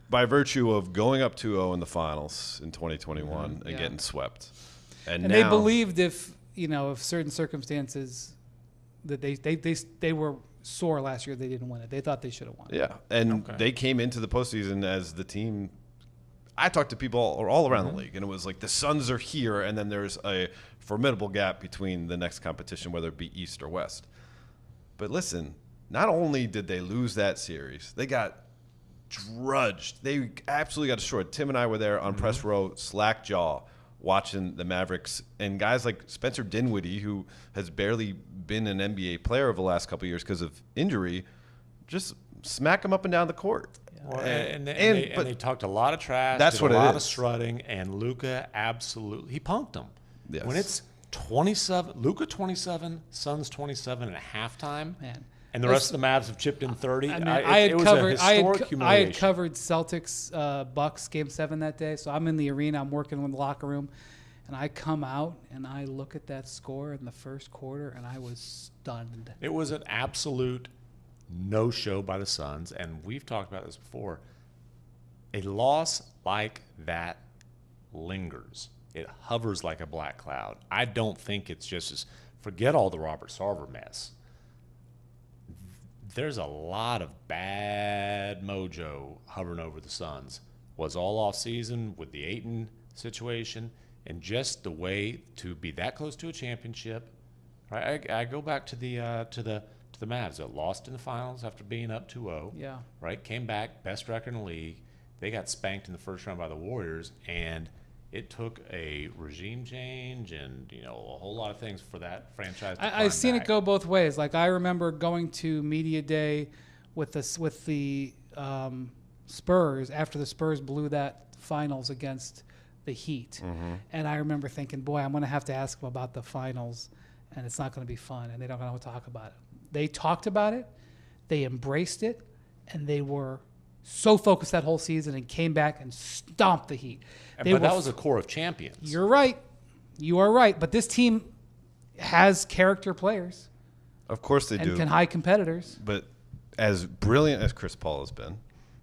by virtue of going up 2-0 in the finals in 2021 and getting swept. And now, they believed if certain circumstances that they were sore last year, they didn't win it. They thought they should have won it. Yeah, and they came into the postseason as the team. I talked to people all around the league, and it was like the Suns are here, and then there's a formidable gap between the next competition, whether it be East or West. But listen, not only did they lose that series, they got drudged. They absolutely got destroyed. Tim and I were there on press row, slack jaw, watching the Mavericks, and guys like Spencer Dinwiddie, who has barely been an NBA player over the last couple of years because of injury, just smack him up and down the court. Well, and they talked a lot of trash. That's what it is. A lot of strutting, and Luka absolutely he punked them. Yes. When it's 27, Luka 27, Suns 27 at halftime, and the rest of the Mavs have chipped in 30. I had covered Celtics Bucks Game 7 that day, so I'm in the arena. I'm working in the locker room, and I come out and I look at that score in the first quarter, and I was stunned. It was an absolute no-show by the Suns, and we've talked about this before. A loss like that lingers. It hovers like a black cloud. I don't think it's just forget all the Robert Sarver mess. There's a lot of bad mojo hovering over the Suns. Was all off season with the Ayton situation, and just the way to be that close to a championship. Right? I go back to the Mavs that lost in the finals after being up 2-0. Yeah. Right? Came back, best record in the league. They got spanked in the first round by the Warriors, and it took a regime change and a whole lot of things for that franchise to I've seen back. it go both ways. Like I remember going to media day with the Spurs after the Spurs blew that finals against the Heat, and I remember thinking, boy, I'm going to have to ask them about the finals, and it's not going to be fun, and they don't know what to talk about it. They talked about it, they embraced it, and they were so focused that whole season and came back and stomped the Heat. But that was a core of champions. You're right. You are right. But this team has character players. Of course they do. And can high competitors. But as brilliant as Chris Paul has been,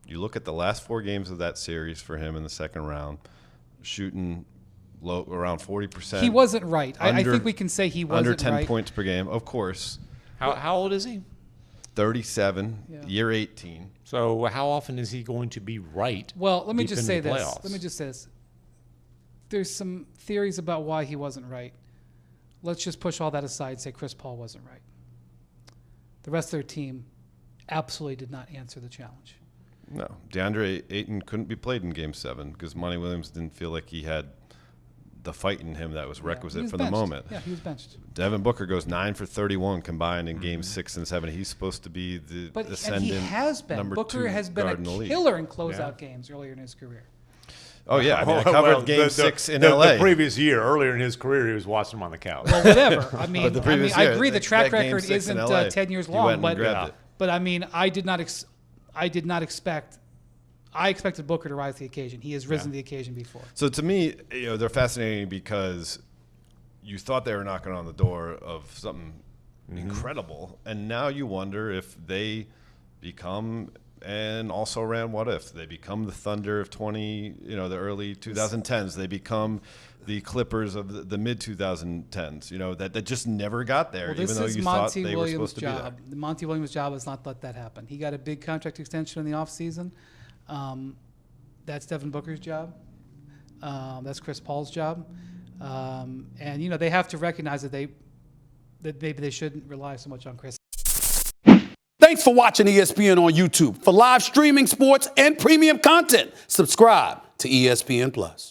you look at the last 4 games of that series for him in the second round, shooting low around 40%. He wasn't right. I think we can say he wasn't under 10 right. points per game, of course. How old is he? 37, year 18. So how often is he going to be right? Well, let me deep just into say the this. playoffs? Let me just say this. There's some theories about why he wasn't right. Let's just push all that aside and say Chris Paul wasn't right. The rest of their team absolutely did not answer the challenge. No, DeAndre Ayton couldn't be played in Game 7 because Monty Williams didn't feel like he had the fight in him that was requisite for benched. the moment. Yeah, he was benched. Devin Booker goes 9 for 31 combined in Games 6 and 7. He's supposed to be the ascendant and he has been. number Booker 2 has been guard in the a league. killer in closeout games earlier in his career. Oh, yeah. I mean, I covered Game 6 in L.A. The previous year, earlier in his career, he was watching him on the couch. Well, whatever. I mean, I agree the track that Game record 6 in isn't LA, 10 years he long, went and grabbed it. but I mean, I did not expect. I expected Booker to rise to the occasion. He has risen to the occasion before. So to me, they're fascinating because you thought they were knocking on the door of something incredible, and now you wonder if they become an also-ran what if. They become the Thunder of the early 2010s. They become the Clippers of the mid-2010s, that just never got there, Well, even though you thought they were supposed to be there. Monty Williams' job is not to let that happen. He got a big contract extension in the offseason. That's Devin Booker's job. That's Chris Paul's job. And they have to recognize that maybe they shouldn't rely so much on Chris. Thanks for watching ESPN on YouTube. For live streaming sports and premium content, subscribe to ESPN+.